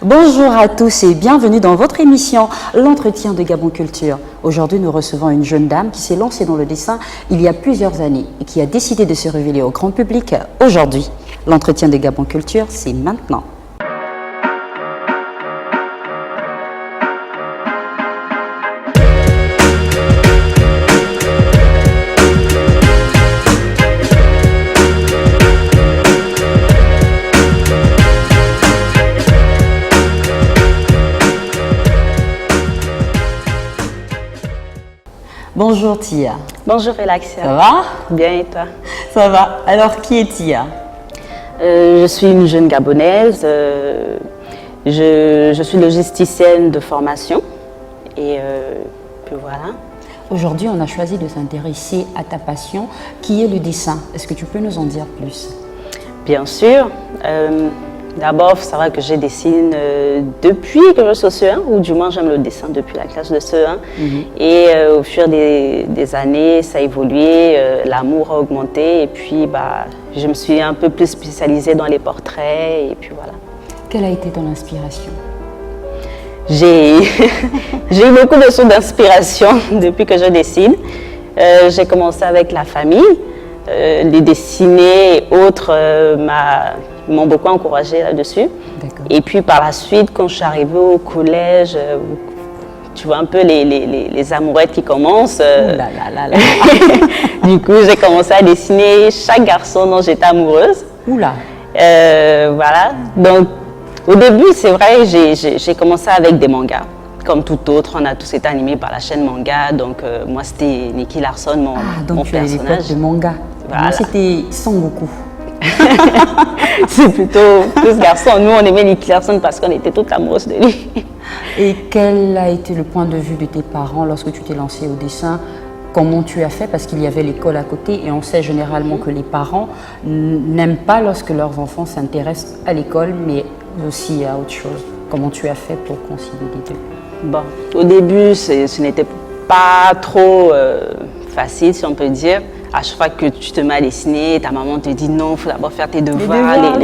Bonjour à tous et bienvenue dans votre émission L'entretien de Gabon Culture. Aujourd'hui, nous recevons une jeune dame qui s'est lancée dans le dessin il y a plusieurs années et qui a décidé de se révéler au grand public aujourd'hui. L'entretien de Gabon Culture, c'est maintenant. Bonjour Tia. Bonjour Relaxia. Ça va? Bien et toi? Ça va. Alors qui est Tia? Je suis une jeune Gabonaise. Je suis logisticienne de formation. Et puis voilà. Aujourd'hui, on a choisi de s'intéresser à ta passion qui est le dessin. Est-ce que tu peux nous en dire plus? Bien sûr. D'abord, il faut savoir que je dessine depuis que je suis au CE1, ou du moins j'aime le dessin depuis la classe de CE1. Et au fur des années, ça a évolué, l'amour a augmenté et puis je me suis un peu plus spécialisée dans les portraits et puis voilà. Quelle a été ton inspiration? J'ai eu beaucoup de sources d'inspiration depuis que je dessine. J'ai commencé avec la famille, les dessiner et autres m'ont beaucoup encouragée là-dessus. Et puis par la suite, quand je suis arrivée au collège, tu vois un peu les amourettes qui commencent. Du coup, j'ai commencé à dessiner chaque garçon dont j'étais amoureuse. Oula. Voilà. Donc, au début, c'est vrai, j'ai commencé avec des mangas. Comme tout autre, on a tous été animés par la chaîne manga. Donc, moi, c'était Nicky Larson, mon personnage. Donc, tu as de manga. Voilà. Moi, c'était Son Goku. C'est plutôt plus garçon. Nous, on aimait Nicky Larson parce qu'on était toutes amoureuses de lui. Et quel a été le point de vue de tes parents lorsque tu t'es lancée au dessin? Comment tu as fait? Parce qu'il y avait l'école à côté et on sait généralement que les parents n'aiment pas lorsque leurs enfants s'intéressent à l'école, mais aussi à autre chose. Comment tu as fait pour concilier les deux? Bon, au début, ce n'était pas trop facile, si on peut dire. À chaque fois que tu te mets à dessiner, ta maman te dit non, il faut d'abord faire tes devoirs,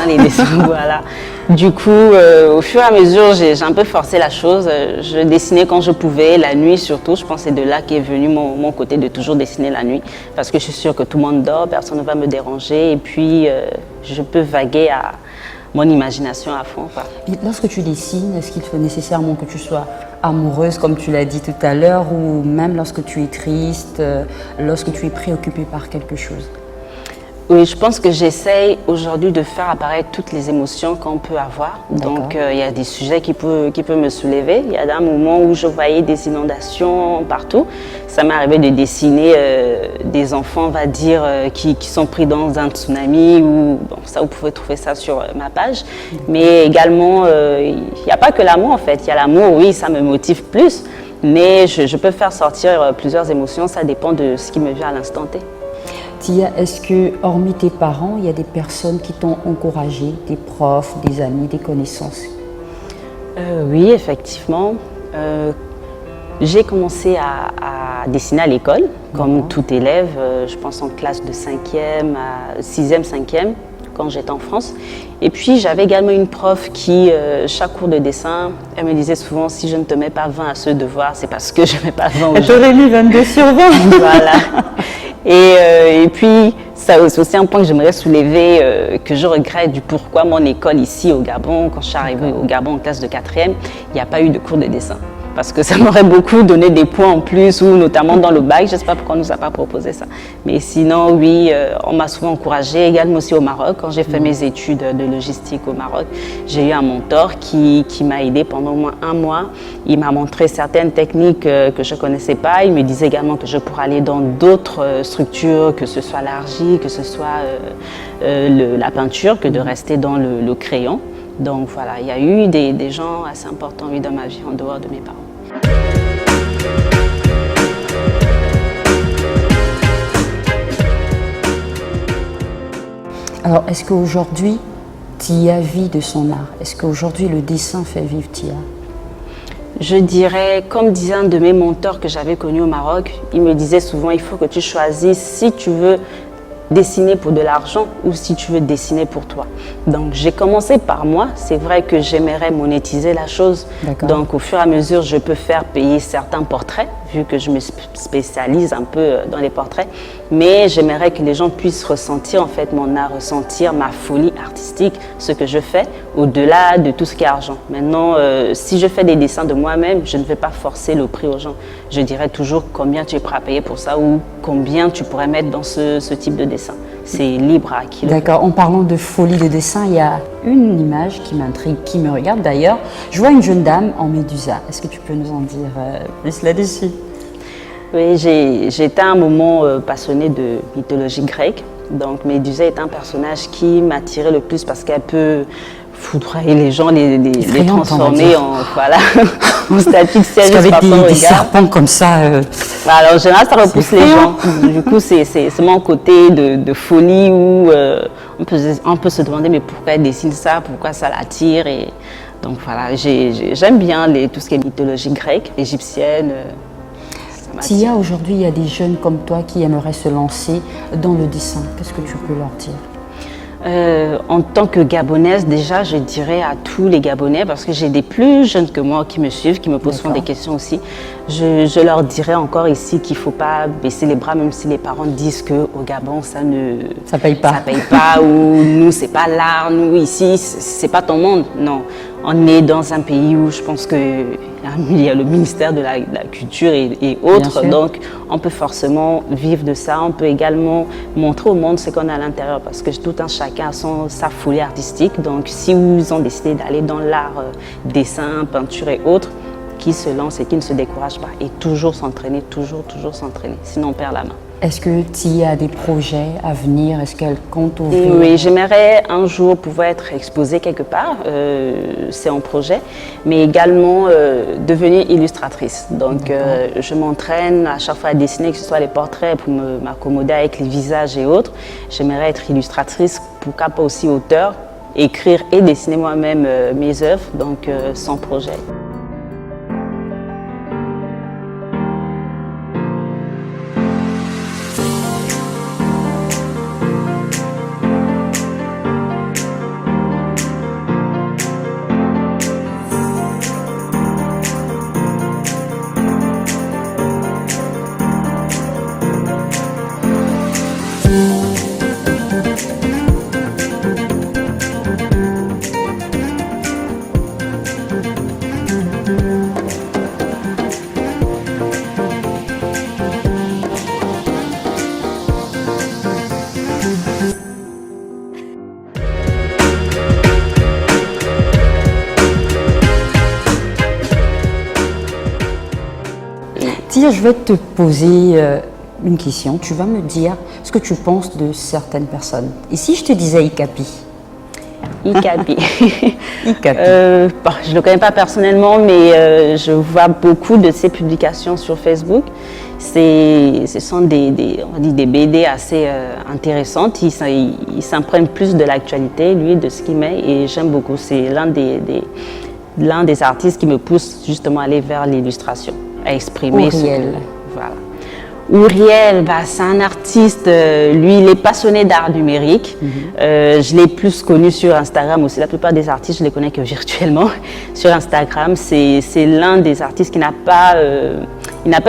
les dessins, voilà. Du coup, au fur et à mesure, j'ai un peu forcé la chose. Je dessinais quand je pouvais, la nuit surtout. Je pense que c'est de là qu'est venu mon côté de toujours dessiner la nuit. Parce que je suis sûre que tout le monde dort, personne ne va me déranger. Et puis, je peux vaguer à mon imagination à fond, quoi. Et lorsque tu dessines, est-ce qu'il faut nécessairement que tu sois amoureuse, comme tu l'as dit tout à l'heure, ou même lorsque tu es triste, lorsque tu es préoccupée par quelque chose? Oui, je pense que j'essaye aujourd'hui de faire apparaître toutes les émotions qu'on peut avoir. Donc, il y a des sujets qui peuvent me soulever. Il y a des moments où je voyais des inondations partout. Ça m'est arrivé de dessiner des enfants, on va dire, qui sont pris dans un tsunami. Ou, bon, ça, vous pouvez trouver ça sur ma page. Mais également, il n'y a pas que l'amour, en fait. Il y a l'amour, oui, ça me motive plus. Mais je peux faire sortir plusieurs émotions. Ça dépend de ce qui me vient à l'instant T. Tia, est-ce que, hormis tes parents, il y a des personnes qui t'ont encouragé, des profs, des amis, des connaissances? Oui, effectivement. J'ai commencé à dessiner à l'école, comme tout élève, je pense en classe de 5e à 6e, 5e, quand j'étais en France. Et puis, j'avais également une prof qui, chaque cours de dessin, elle me disait souvent, si je ne te mets pas 20 à ce devoir, c'est parce que je ne mets pas 20 aux gens. J'aurais mis 22 sur 20. Voilà. Et puis, c'est aussi un point que j'aimerais soulever, que je regrette du pourquoi mon école ici au Gabon, quand je suis arrivée au Gabon en classe de 4e, il n'y a pas eu de cours de dessin. Parce que ça m'aurait beaucoup donné des points en plus, ou notamment dans le bac, je ne sais pas pourquoi on ne nous a pas proposé ça. Mais sinon, oui, on m'a souvent encouragée, également aussi au Maroc. Quand j'ai fait mes études de logistique au Maroc, j'ai eu un mentor qui m'a aidé pendant au moins 1 mois. Il m'a montré certaines techniques que je ne connaissais pas. Il me disait également que je pourrais aller dans d'autres structures, que ce soit l'argile, que ce soit la peinture, que de rester dans le crayon. Donc voilà, il y a eu des gens assez importants dans ma vie en dehors de mes parents. Alors, est-ce qu'aujourd'hui, Tia vit de son art? Est-ce qu'aujourd'hui, le dessin fait vivre Tia? Je dirais, comme disait un de mes mentors que j'avais connu au Maroc, il me disait souvent, il faut que tu choisisses si tu veux dessiner pour de l'argent ou si tu veux dessiner pour toi. Donc j'ai commencé par moi. C'est vrai que j'aimerais monétiser la chose. Donc au fur et à mesure, je peux faire payer certains portraits, vu que je me spécialise un peu dans les portraits. Mais j'aimerais que les gens puissent ressentir en fait mon art, ressentir ma folie artistique, ce que je fais, au-delà de tout ce qui est argent. Maintenant, si je fais des dessins de moi-même, je ne vais pas forcer le prix aux gens. Je dirais toujours combien tu es prêt à payer pour ça ou combien tu pourrais mettre dans ce type de dessin. C'est libre à qui. D'accord. En parlant de folie de dessin, il y a une image qui m'intrigue, qui me regarde d'ailleurs. Je vois une jeune dame en médusa. Est-ce que tu peux nous en dire plus là-dessus? Oui, j'ai été à un moment passionnée de mythologie grecque. Donc Médusa est un personnage qui m'attirait le plus parce qu'elle peut foudroyer les gens, les transformer en, voilà, en statues de siège. Parce qu'avec des serpents comme ça... Alors en général, ça repousse les gens. Du coup, c'est mon côté de folie où on peut se demander mais pourquoi elle dessine ça, pourquoi ça l'attire. Et donc voilà, j'aime bien tout ce qui est mythologie grecque, égyptienne. Tia, aujourd'hui, il y a des jeunes comme toi qui aimeraient se lancer dans le dessin. Qu'est-ce que tu peux leur dire? En tant que Gabonaise, déjà, je dirais à tous les Gabonais, parce que j'ai des plus jeunes que moi qui me suivent, qui me posent souvent des questions aussi, je leur dirais encore ici qu'il ne faut pas baisser les bras, même si les parents disent qu'au Gabon, ça paye pas. Ça paye pas, ou nous, c'est pas l'art, nous, ici, c'est pas ton monde. Non, on est dans un pays où je pense qu'il y a le ministère de la Culture et autres, donc on peut forcément vivre de ça. On peut également montrer au monde ce qu'on a à l'intérieur, parce que tout un chacun a sa folie artistique. Donc si vous ont décidé d'aller dans l'art, dessin, peinture et autres, qui se lancent et qui ne se découragent pas, et toujours s'entraîner, toujours s'entraîner, sinon on perd la main. Est-ce que Tia a des projets à venir? Est-ce qu'elle compte ouvrir? Oui, j'aimerais un jour pouvoir être exposée quelque part, c'est en projet, mais également devenir illustratrice. Donc je m'entraîne à chaque fois à dessiner, que ce soit les portraits pour m'accommoder avec les visages et autres. J'aimerais être illustratrice, pourquoi pas aussi auteur, écrire et dessiner moi-même mes œuvres, donc sans projet. Tia, je vais te poser une question. Tu vas me dire ce que tu penses de certaines personnes. Et si je te disais Ikapi? Ikapi. Ikapi. Je ne le connais pas personnellement, mais je vois beaucoup de ses publications sur Facebook. Ce sont on dit des BD assez intéressantes. Il s'imprègne plus de l'actualité, lui, de ce qu'il met, et j'aime beaucoup. C'est l'un des artistes qui me pousse justement à aller vers l'illustration, à exprimer Ouriel. Voilà. Ouriel, c'est un artiste, lui, il est passionné d'art numérique. Je l'ai plus connu sur Instagram aussi. La plupart des artistes, je les connais que virtuellement sur Instagram. C'est l'un des artistes qui n'a pas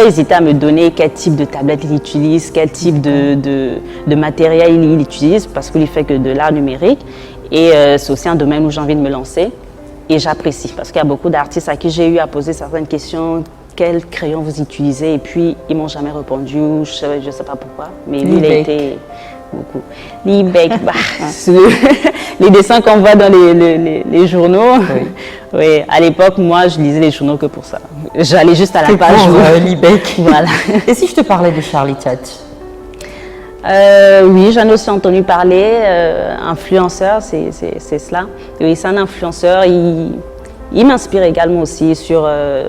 hésité à me donner quel type de tablette il utilise, quel type de matériel il utilise, parce qu'il ne fait que de l'art numérique. Et c'est aussi un domaine où j'ai envie de me lancer. Et j'apprécie, parce qu'il y a beaucoup d'artistes à qui j'ai eu à poser certaines questions. Quel crayon vous utilisez? Et puis, ils m'ont jamais répondu, je ne sais pas pourquoi. Mais lui, il a été beaucoup. Liebig, les dessins qu'on voit dans les journaux. Oui. Oui, à l'époque, moi, je lisais les journaux que pour ça. J'allais juste à la page. Liebig. Voilà. Et si je te parlais de Charlie Tjatch? Oui, j'en ai aussi entendu parler. Influenceur, c'est cela. Oui, c'est un influenceur. Il m'inspire également aussi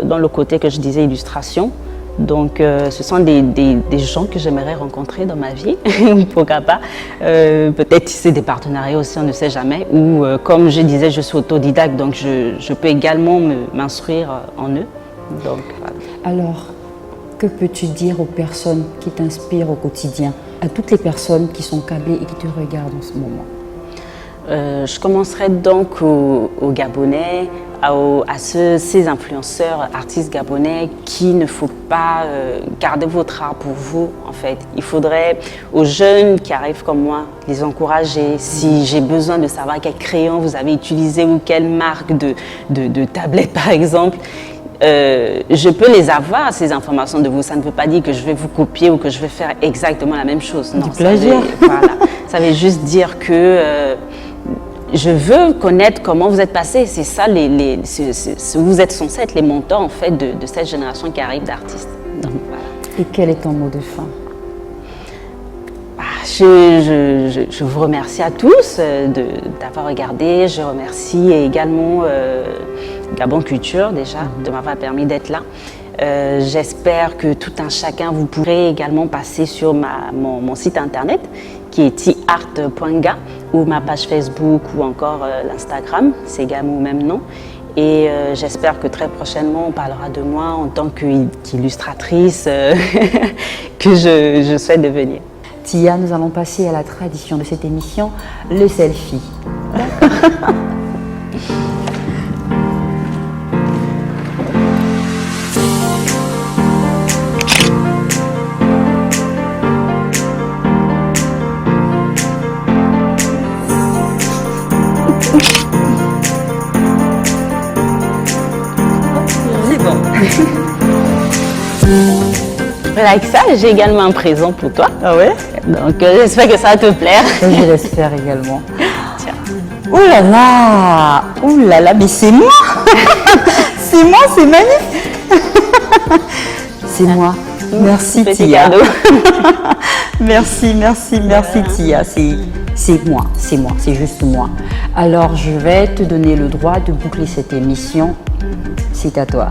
dans le côté que je disais illustration. Donc ce sont des gens que j'aimerais rencontrer dans ma vie, pourquoi pas. Peut-être tisser des partenariats aussi, on ne sait jamais. Ou comme je disais, je suis autodidacte, donc je peux également m'instruire en eux. Donc, voilà. Alors, que peux-tu dire aux personnes qui t'inspirent au quotidien? à toutes les personnes qui sont câblées et qui te regardent en ce moment? Je commencerai donc aux Gabonais, ces influenceurs, artistes gabonais, qu'il ne faut pas garder votre art pour vous, en fait. Il faudrait, aux jeunes qui arrivent comme moi, les encourager. Si j'ai besoin de savoir quel crayon vous avez utilisé ou quelle marque de tablette, par exemple, je peux les avoir, ces informations de vous. Ça ne veut pas dire que je vais vous copier ou que je vais faire exactement la même chose. Non, du plagiat. Voilà. Ça veut juste dire que je veux connaître comment vous êtes passé. C'est ça, vous êtes censés être les mentors en fait, de cette génération qui arrive d'artistes. Donc, voilà. Et quel est ton mot de fin? Je vous remercie à tous d'avoir regardé. Je remercie également Gabon Culture déjà de m'avoir permis d'être là. J'espère que tout un chacun, vous pourrez également passer sur mon site internet qui est tiart.ga ou ma page Facebook ou encore l'Instagram, c'est également au même nom. Et j'espère que très prochainement, on parlera de moi en tant qu'illustratrice que je souhaite devenir. Tia, nous allons passer à la tradition de cette émission, le selfie. C'est bon. Avec ça, j'ai également un présent pour toi. Ah ouais? Donc j'espère que ça va te plaire. Je l'espère également. Tiens. Oh là là, mais c'est moi. C'est moi, c'est magnifique. C'est moi. Merci Petit Tia. cadeau. Merci Tia. C'est moi, c'est juste moi. Alors je vais te donner le droit de boucler cette émission. C'est à toi.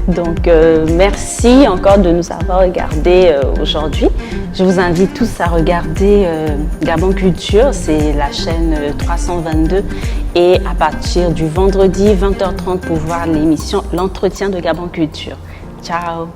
Donc merci encore de nous avoir regardés aujourd'hui. Je vous invite tous à regarder Gabon Culture, c'est la chaîne 322 et à partir du vendredi 20h30 pour voir l'émission L'entretien de Gabon Culture. Ciao.